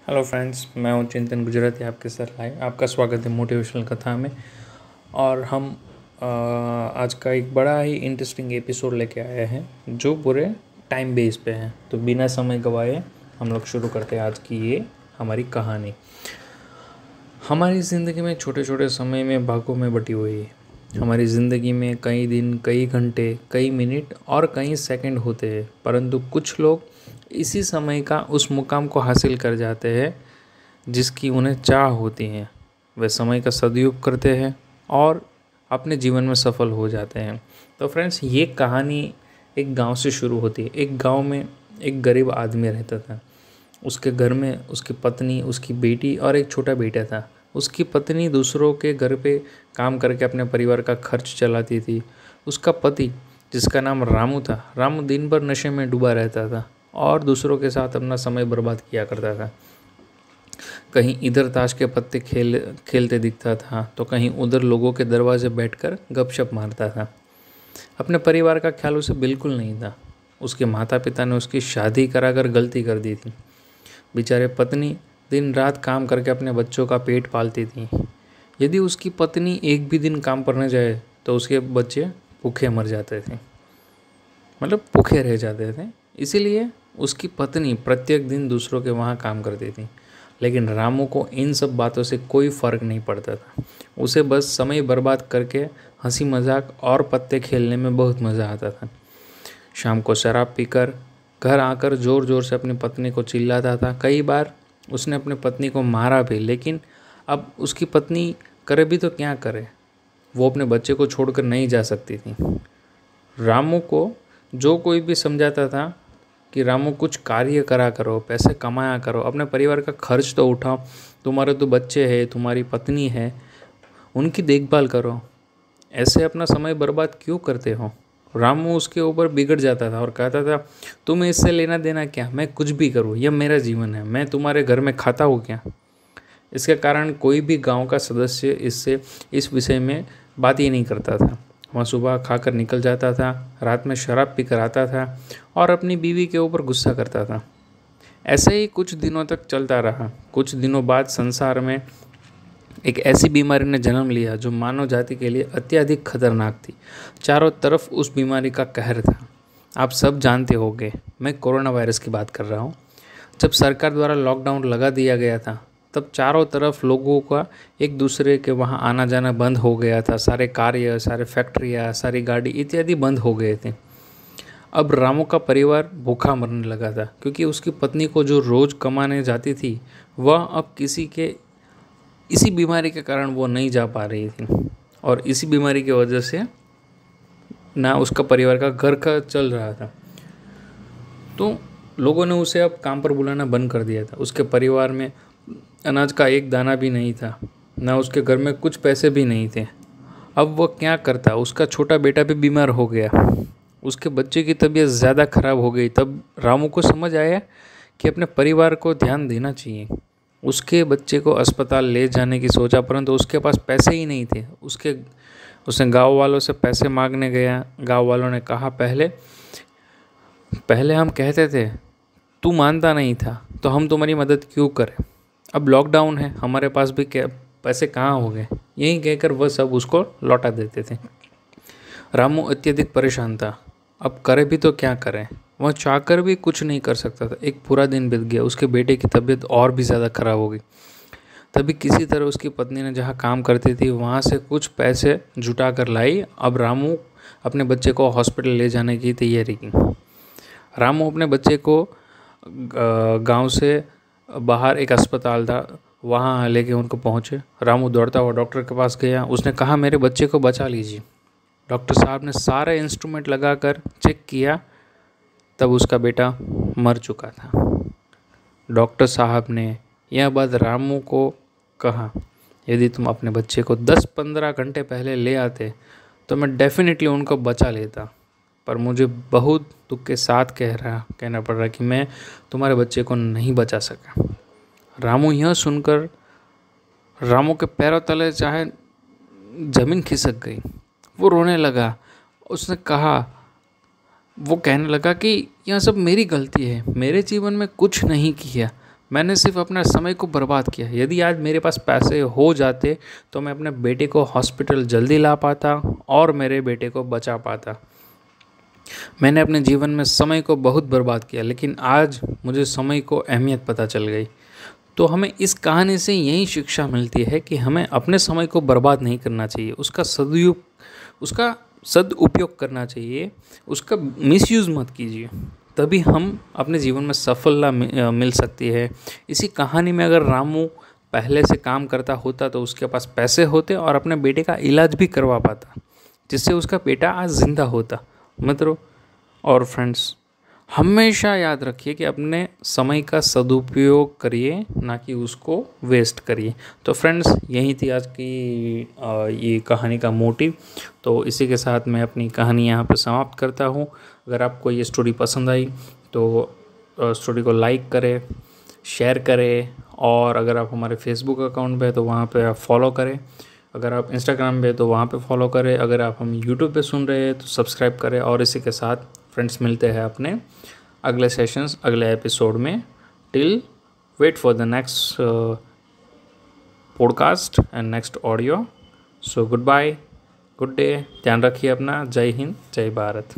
Hello friends, मैं हूं चिंतन गुजराती आपके साथ लाइव। आपका स्वागत है मोटिवेशनल कथा में। और हम आज का एक बड़ा ही इंटरेस्टिंग एपिसोड लेके आए हैं जो पूरे टाइम बेस पे है। तो बिना समय गवाए हम लोग शुरू करते हैं आज की ये हमारी कहानी। हमारी ज़िंदगी में छोटे छोटे समय में भागों में बटी हुई है। हमारी ज़िंदगी में कई दिन, कई घंटे, कई मिनट और कई सेकंड होते हैं, परंतु कुछ लोग इसी समय का उस मुकाम को हासिल कर जाते हैं जिसकी उन्हें चाह होती है। वे समय का सदुपयोग करते हैं और अपने जीवन में सफल हो जाते हैं। तो फ्रेंड्स, ये कहानी एक गांव से शुरू होती है। एक गांव में एक गरीब आदमी रहता था। उसके घर में उसकी पत्नी, उसकी बेटी और एक छोटा बेटा था। उसकी पत्नी दूसरों के घर पे काम करके अपने परिवार का खर्च चलाती थी। उसका पति, जिसका नाम रामू था, रामू दिन भर नशे में डूबा रहता था और दूसरों के साथ अपना समय बर्बाद किया करता था। कहीं इधर ताश के पत्ते खेलते दिखता था तो कहीं उधर लोगों के दरवाजे बैठकर गपशप मारता था। अपने परिवार का ख्याल उसे बिल्कुल नहीं था। उसके माता पिता ने उसकी शादी कराकर गलती कर दी थी। बेचारे पत्नी दिन रात काम करके अपने बच्चों का पेट पालती थी। यदि उसकी पत्नी एक भी दिन काम पर न जाए तो उसके बच्चे भूखे मर जाते थे, मतलब भूखे रह जाते थे। इसीलिए उसकी पत्नी प्रत्येक दिन दूसरों के वहाँ काम करती थी। लेकिन रामू को इन सब बातों से कोई फ़र्क नहीं पड़ता था। उसे बस समय बर्बाद करके हंसी मजाक और पत्ते खेलने में बहुत मज़ा आता था। शाम को शराब पीकर घर आकर ज़ोर ज़ोर से अपनी पत्नी को चिल्लाता था। कई बार उसने अपनी पत्नी को मारा भी, लेकिन अब उसकी पत्नी करे भी तो क्या करे, वो अपने बच्चे को छोड़कर नहीं जा सकती थी। रामू को जो कोई भी समझाता था कि रामू कुछ कार्य करा करो, पैसे कमाया करो, अपने परिवार का खर्च तो उठाओ, तुम्हारे तो बच्चे हैं, तुम्हारी पत्नी है, उनकी देखभाल करो, ऐसे अपना समय बर्बाद क्यों करते हो। रामू उसके ऊपर बिगड़ जाता था और कहता था, तुम्हें इससे लेना देना क्या, मैं कुछ भी करूँ, यह मेरा जीवन है, मैं तुम्हारे घर में खाता हूँ क्या। इसके कारण कोई भी गांव का सदस्य इस विषय में बात ही नहीं करता था। वह सुबह खाकर निकल जाता था, रात में शराब पीकर आता था और अपनी बीवी के ऊपर गुस्सा करता था। ऐसे ही कुछ दिनों तक चलता रहा। कुछ दिनों बाद संसार में एक ऐसी बीमारी ने जन्म लिया जो मानव जाति के लिए अत्यधिक खतरनाक थी। चारों तरफ उस बीमारी का कहर था। आप सब जानते होंगे, मैं कोरोना वायरस की बात कर रहा हूँ। जब सरकार द्वारा लॉकडाउन लगा दिया गया था तब चारों तरफ लोगों का एक दूसरे के वहाँ आना जाना बंद हो गया था। सारे कार्य, सारे फैक्ट्रियाँ, सारी गाड़ी इत्यादि बंद हो गए थे। अब रामू का परिवार भूखा मरने लगा था क्योंकि उसकी पत्नी को जो रोज़ कमाने जाती थी वह अब इसी बीमारी के कारण वो नहीं जा पा रही थी। और इसी बीमारी की वजह से ना उसका परिवार का घर का चल रहा था। तो लोगों ने उसे अब काम पर बुलाना बंद कर दिया था। उसके परिवार में अनाज का एक दाना भी नहीं था, ना उसके घर में कुछ पैसे भी नहीं थे। अब वह क्या करता। उसका छोटा बेटा भी बीमार हो गया, उसके बच्चे की तबीयत ज़्यादा खराब हो गई। तब रामू को समझ आया कि अपने परिवार को ध्यान देना चाहिए। उसके बच्चे को अस्पताल ले जाने की सोचा, परंतु उसके पास पैसे ही नहीं थे। उसने गांव वालों से पैसे मांगने गया। गांव वालों ने कहा, पहले हम कहते थे, तू मानता नहीं था, तो हम तुम्हारी मदद क्यों करें। अब लॉकडाउन है, हमारे पास भी पैसे कहाँ हो गए। यही कहकर वह सब उसको लौटा देते थे। रामू अत्यधिक परेशान था। अब करे भी तो क्या करें, वह चाहकर भी कुछ नहीं कर सकता था। एक पूरा दिन बीत गया। उसके बेटे की तबीयत और भी ज़्यादा खराब हो गई। तभी किसी तरह उसकी पत्नी ने जहाँ काम करती थी वहाँ से कुछ पैसे जुटा कर लाई। अब रामू अपने बच्चे को हॉस्पिटल ले जाने की तैयारी की। रामू अपने बच्चे को गांव से बाहर एक अस्पताल था, वहाँ लेके उनको पहुँचे। रामू दौड़ता हुआ डॉक्टर के पास गया। उसने कहा, मेरे बच्चे को बचा लीजिए। डॉक्टर साहब ने सारे इंस्ट्रूमेंट लगाकर चेक किया, तब उसका बेटा मर चुका था। डॉक्टर साहब ने यह बात रामू को कहा, यदि तुम अपने बच्चे को 10-15 घंटे पहले ले आते तो मैं डेफिनेटली उनको बचा लेता, पर मुझे बहुत दुख के साथ कहना पड़ रहा कि मैं तुम्हारे बच्चे को नहीं बचा सका। रामू यह सुनकर, रामू के पैरों तले चाहे ज़मीन खिसक गई। वो रोने लगा। उसने कहा, वो कहने लगा कि यह सब मेरी गलती है, मेरे जीवन में कुछ नहीं किया, मैंने सिर्फ अपना समय को बर्बाद किया। यदि आज मेरे पास पैसे हो जाते तो मैं अपने बेटे को हॉस्पिटल जल्दी ला पाता और मेरे बेटे को बचा पाता। मैंने अपने जीवन में समय को बहुत बर्बाद किया, लेकिन आज मुझे समय को अहमियत पता चल गई। तो हमें इस कहानी से यही शिक्षा मिलती है कि हमें अपने समय को बर्बाद नहीं करना चाहिए, उसका सदुपयोग करना चाहिए, उसका मिसयूज़ मत कीजिए। तभी हम अपने जीवन में सफलता मिल सकती है। इसी कहानी में अगर रामू पहले से काम करता होता तो उसके पास पैसे होते और अपने बेटे का इलाज भी करवा पाता, जिससे उसका बेटा आज ज़िंदा होता। मित्रों और फ्रेंड्स, हमेशा याद रखिए कि अपने समय का सदुपयोग करिए, ना कि उसको वेस्ट करिए। तो फ्रेंड्स, यही थी आज की ये कहानी का मोटिव। तो इसी के साथ मैं अपनी कहानी यहाँ पर समाप्त करता हूँ। अगर आपको ये स्टोरी पसंद आई तो स्टोरी को लाइक करें, शेयर करें, और अगर आप हमारे फेसबुक अकाउंट पे तो वहाँ पे आप फॉलो करें। अगर आप इंस्टाग्राम पे तो वहाँ पे फॉलो करें। अगर आप हम यूट्यूब पे सुन रहे हैं तो सब्सक्राइब करें। और इसी के साथ फ्रेंड्स, मिलते हैं अपने अगले सेशंस, अगले एपिसोड में। Till wait for the next podcast and next audio. So good bye, good day, ध्यान रखिए अपना। जय हिंद, जय भारत।